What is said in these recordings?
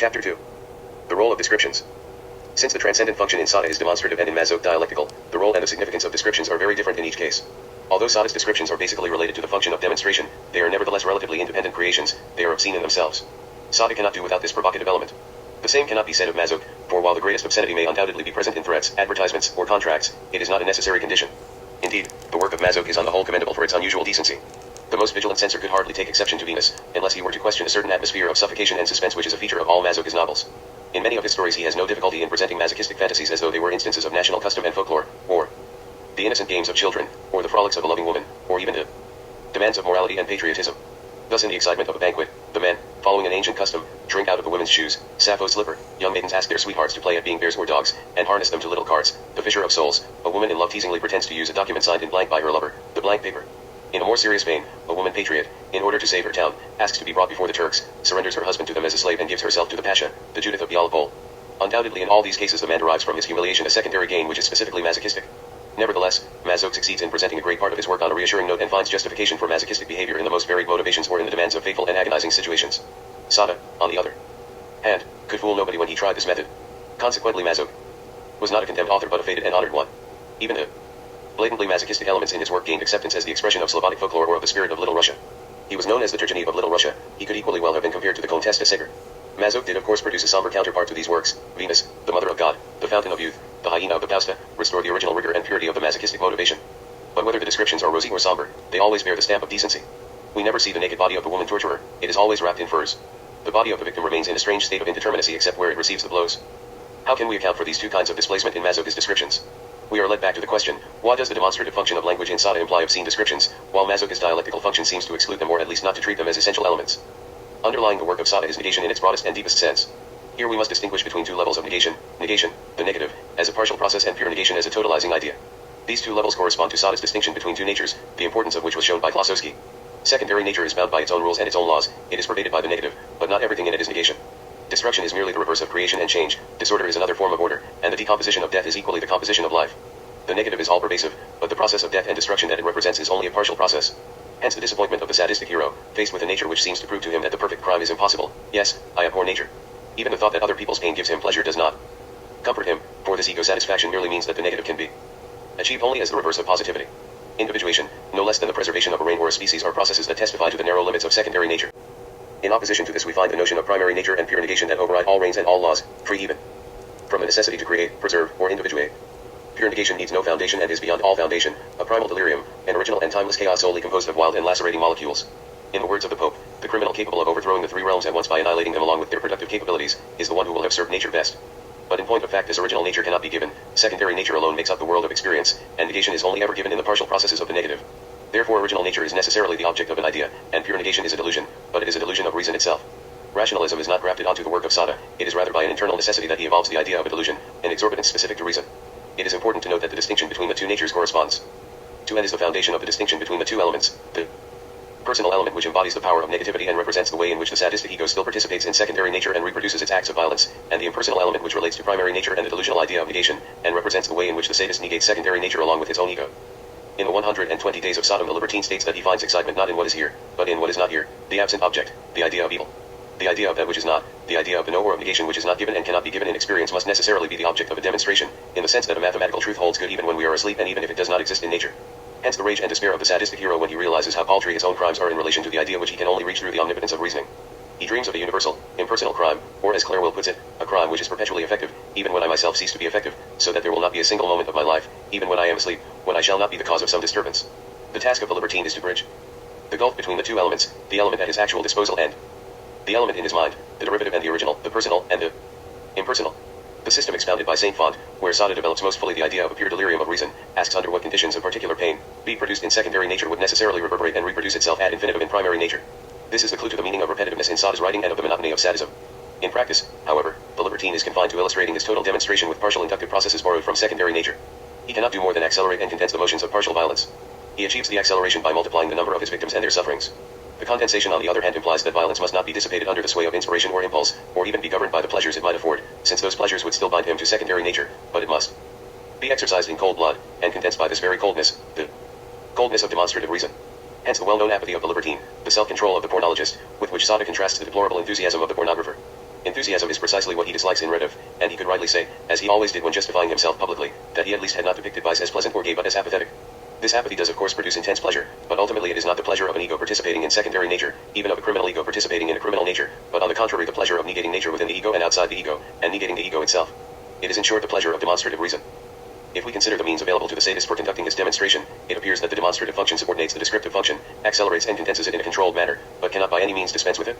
Chapter 2. The role of descriptions. Since the transcendent function in Sada is demonstrative and in Mazoch dialectical, the role and the significance of descriptions are very different in each case. Although Sada's descriptions are basically related to the function of demonstration, they are nevertheless relatively independent creations, they are obscene in themselves. Sada cannot do without this provocative element. The same cannot be said of Mazoch, for while the greatest obscenity may undoubtedly be present in threats, advertisements, or contracts, it is not a necessary condition. Indeed, the work of Mazoch is on the whole commendable for its unusual decency. The most vigilant censor could hardly take exception to Venus, unless he were to question a certain atmosphere of suffocation and suspense which is a feature of all Mazoch's novels. In many of his stories he has no difficulty in presenting masochistic fantasies as though they were instances of national custom and folklore, or the innocent games of children, or the frolics of a loving woman, or even the demands of morality and patriotism. Thus in the excitement of a banquet, the men, following an ancient custom, drink out of the women's shoes, Sappho's slipper, young maidens ask their sweethearts to play at being bears or dogs, and harness them to little carts, the fisher of souls, a woman in love teasingly pretends to use a document signed in blank by her lover, the blank paper. In a more serious vein, a woman patriot, in order to save her town, asks to be brought before the Turks, surrenders her husband to them as a slave and gives herself to the Pasha, the Judith of Bialpol. Undoubtedly in all these cases the man derives from his humiliation a secondary gain which is specifically masochistic. Nevertheless, Mazoch succeeds in presenting a great part of his work on a reassuring note and finds justification for masochistic behavior in the most varied motivations or in the demands of fateful and agonizing situations. Sada, on the other hand, could fool nobody when he tried this method. Consequently Mazoch was not a condemned author but a fated and honored one. Even the blatantly masochistic elements in his work gained acceptance as the expression of Slavonic folklore or of the spirit of Little Russia. He was known as the Turgenev of Little Russia, he could equally well have been compared to the Comtesse de Segur. Mazoch did of course produce a somber counterpart to these works. Venus, the Mother of God, the Fountain of Youth, the Hyena of the Pausta, restore the original rigor and purity of the masochistic motivation. But whether the descriptions are rosy or somber, they always bear the stamp of decency. We never see the naked body of the woman torturer, it is always wrapped in furs. The body of the victim remains in a strange state of indeterminacy except where it receives the blows. How can we account for these two kinds of displacement in Mazoch's descriptions? We are led back to the question, what does the demonstrative function of language in Sada imply obscene descriptions, while Mazoch's dialectical function seems to exclude them or at least not to treat them as essential elements? Underlying the work of Sada is negation in its broadest and deepest sense. Here we must distinguish between two levels of negation, the negative, as a partial process and pure negation as a totalizing idea. These two levels correspond to Sada's distinction between two natures, the importance of which was shown by Klossowski. Secondary nature is bound by its own rules and its own laws, it is pervaded by the negative, but not everything in it is negation. Destruction is merely the reverse of creation and change, disorder is another form of order, and the decomposition of death is equally the composition of life. The negative is all-pervasive, but the process of death and destruction that it represents is only a partial process. Hence the disappointment of the sadistic hero, faced with a nature which seems to prove to him that the perfect crime is impossible. Yes, I abhor nature. Even the thought that other people's pain gives him pleasure does not comfort him, for this ego satisfaction merely means that the negative can be achieved only as the reverse of positivity. Individuation, no less than the preservation of a race or a species, are processes that testify to the narrow limits of secondary nature. In opposition to this we find the notion of primary nature and pure negation that override all reigns and all laws, free even from a necessity to create, preserve, or individuate. Pure negation needs no foundation and is beyond all foundation, a primal delirium, an original and timeless chaos solely composed of wild and lacerating molecules. In the words of the Pope, the criminal capable of overthrowing the three realms at once by annihilating them along with their productive capabilities, is the one who will have served nature best. But in point of fact this original nature cannot be given, secondary nature alone makes up the world of experience, and negation is only ever given in the partial processes of the negative. Therefore original nature is necessarily the object of an idea, and pure negation is a delusion, but it is a delusion of reason itself. Rationalism is not grafted onto the work of Sada, it is rather by an internal necessity that he evolves the idea of a delusion, an exorbitance specific to reason. It is important to note that the distinction between the two natures corresponds to and is the foundation of the distinction between the two elements, the personal element which embodies the power of negativity and represents the way in which the sadistic ego still participates in secondary nature and reproduces its acts of violence, and the impersonal element which relates to primary nature and the delusional idea of negation, and represents the way in which the sadist negates secondary nature along with his own ego. In the 120 Days of Sodom the libertine states that he finds excitement not in what is here, but in what is not here, the absent object, the idea of evil. The idea of that which is not, the idea of the no or of negation which is not given and cannot be given in experience must necessarily be the object of a demonstration, in the sense that a mathematical truth holds good even when we are asleep and even if it does not exist in nature. Hence the rage and despair of the sadistic hero when he realizes how paltry his own crimes are in relation to the idea which he can only reach through the omnipotence of reasoning. He dreams of a universal, impersonal crime, or as Clairville puts it, a crime which is perpetually effective, even when I myself cease to be effective, so that there will not be a single moment of my life, even when I am asleep, when I shall not be the cause of some disturbance. The task of the libertine is to bridge the gulf between the two elements, the element at his actual disposal and the element in his mind, the derivative and the original, the personal and the impersonal. The system expounded by Saint Font, where Sada develops most fully the idea of a pure delirium of reason, asks under what conditions a particular pain, be produced in secondary nature, would necessarily reverberate and reproduce itself ad infinitum in primary nature. This is the clue to the meaning of repetitiveness in Sada's writing and of the monotony of sadism. In practice, however, the libertine is confined to illustrating his total demonstration with partial inductive processes borrowed from secondary nature. He cannot do more than accelerate and condense the motions of partial violence. He achieves the acceleration by multiplying the number of his victims and their sufferings. The condensation on the other hand implies that violence must not be dissipated under the sway of inspiration or impulse, or even be governed by the pleasures it might afford, since those pleasures would still bind him to secondary nature, but it must be exercised in cold blood, and condensed by this very coldness, the coldness of demonstrative reason. Hence the well-known apathy of the libertine, the self-control of the pornologist, with which Sada contrasts the deplorable enthusiasm of the pornographer. Enthusiasm is precisely what he dislikes in Redov, and he could rightly say, as he always did when justifying himself publicly, that he at least had not depicted vice as pleasant or gay but as apathetic. This apathy does of course produce intense pleasure, but ultimately it is not the pleasure of an ego participating in secondary nature, even of a criminal ego participating in a criminal nature, but on the contrary the pleasure of negating nature within the ego and outside the ego, and negating the ego itself. It is in short the pleasure of demonstrative reason. If we consider the means available to the sadist for conducting this demonstration, it appears that the demonstrative function subordinates the descriptive function, accelerates and condenses it in a controlled manner, but cannot by any means dispense with it.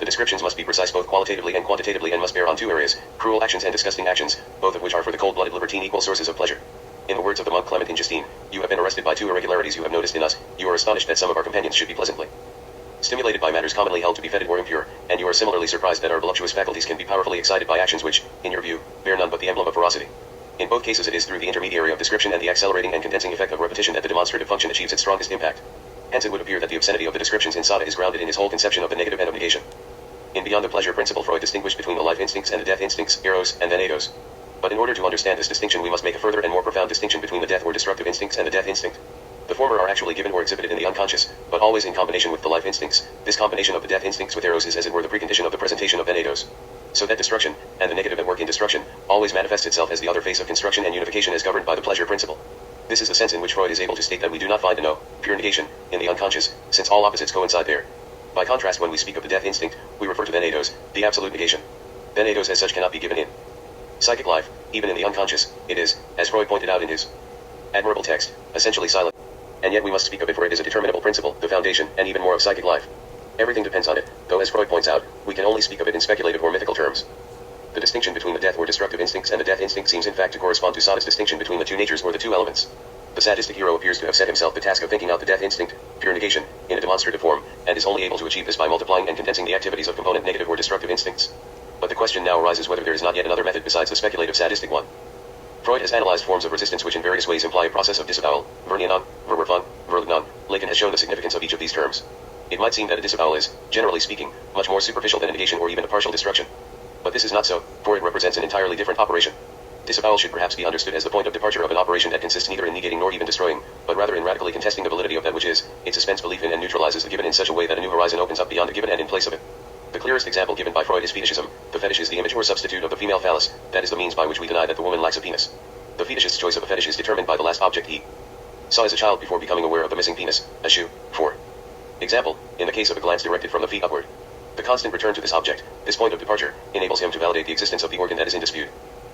The descriptions must be precise both qualitatively and quantitatively and must bear on two areas, cruel actions and disgusting actions, both of which are for the cold-blooded libertine equal sources of pleasure. In the words of the monk Clement in Justine, you have been arrested by two irregularities you have noticed in us, you are astonished that some of our companions should be pleasantly stimulated by matters commonly held to be fetid or impure, and you are similarly surprised that our voluptuous faculties can be powerfully excited by actions which, in your view, bear none but the emblem of ferocity. In both cases it is through the intermediary of description and the accelerating and condensing effect of repetition that the demonstrative function achieves its strongest impact. Hence it would appear that the obscenity of the descriptions in Sada is grounded in his whole conception of the negative and of negation. In Beyond the Pleasure Principle, Freud distinguished between the life instincts and the death instincts, eros and thanatos. But in order to understand this distinction we must make a further and more profound distinction between the death or destructive instincts and the death instinct. The former are actually given or exhibited in the unconscious, but always in combination with the life instincts. This combination of the death instincts with eros is as it were the precondition of the presentation of thanatos. So that destruction, and the negative at work in destruction, always manifests itself as the other face of construction and unification as governed by the pleasure principle. This is the sense in which Freud is able to state that we do not find a no, pure negation, in the unconscious, since all opposites coincide there. By contrast, when we speak of the death instinct, we refer to thanatos, the absolute negation. Thanatos as such cannot be given in psychic life, even in the unconscious. It is, as Freud pointed out in his admirable text, essentially silent. And yet we must speak of it for it is a determinable principle, the foundation, and even more of psychic life. Everything depends on it, though as Freud points out, we can only speak of it in speculative or mythical terms. The distinction between the death or destructive instincts and the death instinct seems in fact to correspond to Sada's distinction between the two natures or the two elements. The sadistic hero appears to have set himself the task of thinking out the death instinct, pure negation, in a demonstrative form, and is only able to achieve this by multiplying and condensing the activities of component negative or destructive instincts. But the question now arises whether there is not yet another method besides the speculative sadistic one. Freud has analyzed forms of resistance which in various ways imply a process of disavowal, vernianon, verwerfung, verleugnan. Lacan has shown the significance of each of these terms. It might seem that a disavowal is, generally speaking, much more superficial than a negation or even a partial destruction. But this is not so, for it represents an entirely different operation. Disavowal should perhaps be understood as the point of departure of an operation that consists neither in negating nor even destroying, but rather in radically contesting the validity of that which is. It suspends belief in and neutralizes the given in such a way that a new horizon opens up beyond the given and in place of it. The clearest example given by Freud is fetishism. The fetish is the image or substitute of the female phallus, that is the means by which we deny that the woman lacks a penis. The fetishist's choice of a fetish is determined by the last object he saw as a child before becoming aware of the missing penis, a shoe. For example, in the case of a glance directed from the feet upward, the constant return to this object, this point of departure, enables him to validate the existence of the organ that is in dispute.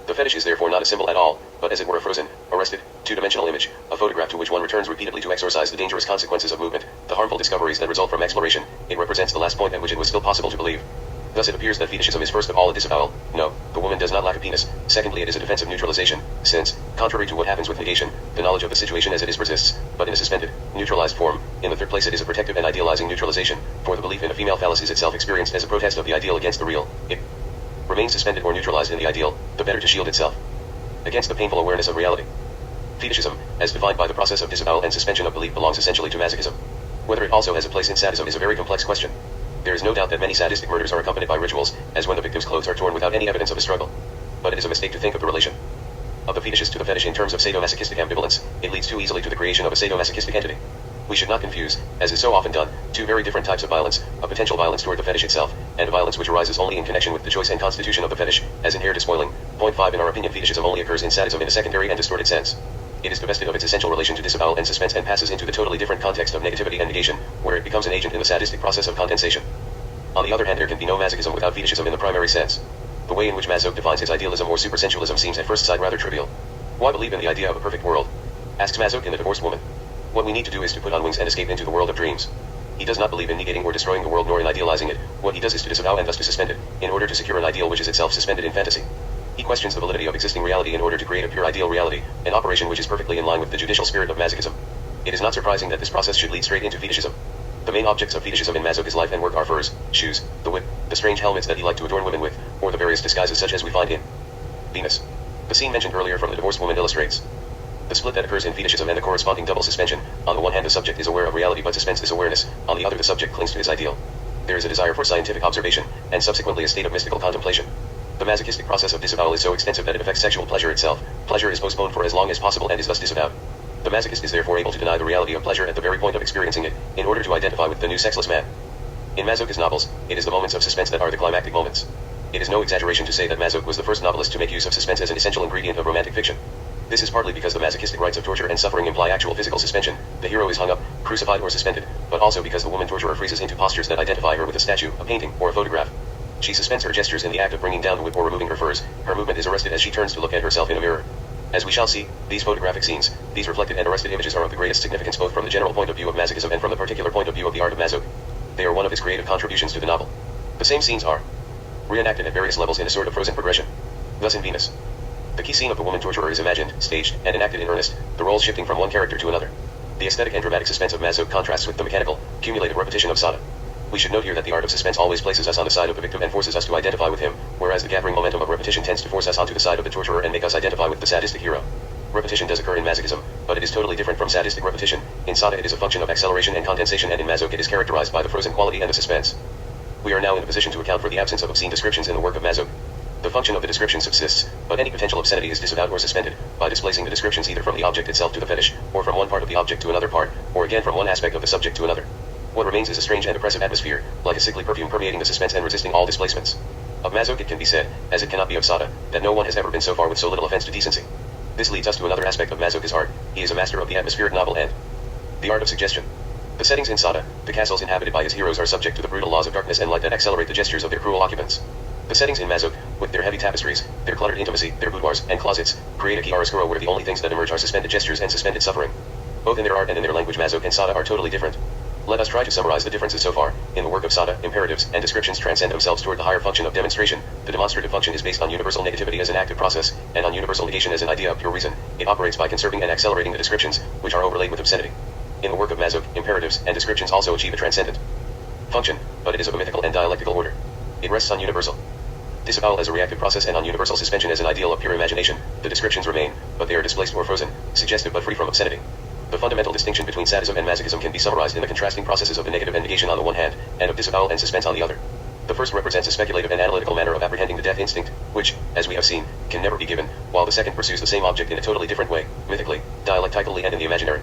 The fetish is therefore not a symbol at all, but as it were a frozen, arrested, two-dimensional image, a photograph to which one returns repeatedly to exorcise the dangerous consequences of movement, the harmful discoveries that result from exploration. It represents the last point at which it was still possible to believe. Thus it appears that fetishism is first of all a disavowal. No, the woman does not lack a penis. Secondly, it is a defensive neutralization, since, contrary to what happens with negation, the knowledge of the situation as it is persists, but in a suspended, neutralized form. In the third place, it is a protective and idealizing neutralization, for the belief in a female phallus is itself experienced as a protest of the ideal against the real. It remains suspended or neutralized in the ideal, the better to shield itself against the painful awareness of reality. Fetishism, as defined by the process of disavowal and suspension of belief, belongs essentially to masochism. Whether it also has a place in sadism is a very complex question. There is no doubt that many sadistic murders are accompanied by rituals, as when the victim's clothes are torn without any evidence of a struggle. But it is a mistake to think of the relation of the fetishist to the fetish in terms of sadomasochistic ambivalence. It leads too easily to the creation of a sadomasochistic entity. We should not confuse, as is so often done, two very different types of violence, a potential violence toward the fetish itself, and a violence which arises only in connection with the choice and constitution of the fetish, as in hair despoiling. Point 5. In our opinion, fetishism only occurs in sadism in a secondary and distorted sense. It is divested of its essential relation to disavowal and suspense and passes into the totally different context of negativity and negation, where it becomes an agent in the sadistic process of condensation. On the other hand, there can be no masochism without fetishism in the primary sense. The way in which Masoch defines his idealism or supersensualism seems at first sight rather trivial. Why believe in the idea of a perfect world? Asks Masoch in The Divorced Woman. What we need to do is to put on wings and escape into the world of dreams. He does not believe in negating or destroying the world nor in idealizing it. What he does is to disavow and thus to suspend it, in order to secure an ideal which is itself suspended in fantasy. He questions the validity of existing reality in order to create a pure ideal reality, an operation which is perfectly in line with the judicial spirit of masochism. It is not surprising that this process should lead straight into fetishism. The main objects of fetishism in Masoch's life and work are furs, shoes, the whip, the strange helmets that he liked to adorn women with, or the various disguises such as we find in Venus. The scene mentioned earlier from The Divorced Woman illustrates the split that occurs in fetishism and the corresponding double suspension. On the one hand, the subject is aware of reality but suspends this awareness. On the other, the subject clings to his ideal. There is a desire for scientific observation, and subsequently a state of mystical contemplation. The masochistic process of disavowal is so extensive that it affects sexual pleasure itself. Pleasure is postponed for as long as possible and is thus disavowed. The masochist is therefore able to deny the reality of pleasure at the very point of experiencing it, in order to identify with the new sexless man. In Masoch's novels, it is the moments of suspense that are the climactic moments. It is no exaggeration to say that Mazoch was the first novelist to make use of suspense as an essential ingredient of romantic fiction. This is partly because the masochistic rites of torture and suffering imply actual physical suspension, the hero is hung up, crucified or suspended, but also because the woman torturer freezes into postures that identify her with a statue, a painting, or a photograph. She suspends her gestures in the act of bringing down the whip or removing her furs, her movement is arrested as she turns to look at herself in a mirror. As we shall see, these photographic scenes, these reflected and arrested images are of the greatest significance both from the general point of view of masochism and from the particular point of view of the art of Mazoch. They are one of his creative contributions to the novel. The same scenes are reenacted at various levels in a sort of frozen progression. Thus in Venus, the key scene of the woman torturer is imagined, staged, and enacted in earnest, the roles shifting from one character to another. The aesthetic and dramatic suspense of Mazoch contrasts with the mechanical, cumulative repetition of Sada. We should note here that the art of suspense always places us on the side of the victim and forces us to identify with him, whereas the gathering momentum of repetition tends to force us onto the side of the torturer and make us identify with the sadistic hero. Repetition does occur in masochism, but it is totally different from sadistic repetition. In Sada it is a function of acceleration and condensation, and in Mazoch it is characterized by the frozen quality and the suspense. We are now in a position to account for the absence of obscene descriptions in the work of Mazoch. The function of the description subsists, but any potential obscenity is disavowed or suspended, by displacing the descriptions either from the object itself to the fetish, or from one part of the object to another part, or again from one aspect of the subject to another. What remains is a strange and oppressive atmosphere, like a sickly perfume permeating the suspense and resisting all displacements. Of Mazoch it can be said, as it cannot be of Sada, that no one has ever been so far with so little offense to decency. This leads us to another aspect of Mazoch's art. He is a master of the atmospheric novel and the art of suggestion. The settings in Sada, the castles inhabited by his heroes, are subject to the brutal laws of darkness and light that accelerate the gestures of their cruel occupants. The settings in Mazoch, with their heavy tapestries, their cluttered intimacy, their boudoirs and closets, create a chiaroscuro where the only things that emerge are suspended gestures and suspended suffering. Both in their art and in their language, Mazoch and Sada are totally different. Let us try to summarize the differences so far. In the work of Sada, imperatives and descriptions transcend themselves toward the higher function of demonstration. The demonstrative function is based on universal negativity as an active process, and on universal negation as an idea of pure reason. It operates by conserving and accelerating the descriptions, which are overlaid with obscenity. In the work of Mazoch, imperatives and descriptions also achieve a transcendent function, but it is of a mythical and dialectical order. It rests on universal disavowal as a reactive process and on universal suspension as an ideal of pure imagination. The descriptions remain, but they are displaced or frozen, suggestive but free from obscenity. The fundamental distinction between sadism and masochism can be summarized in the contrasting processes of the negative and negation on the one hand, and of disavowal and suspense on the other. The first represents a speculative and analytical manner of apprehending the death instinct, which, as we have seen, can never be given, while the second pursues the same object in a totally different way, mythically, dialectically and in the imaginary.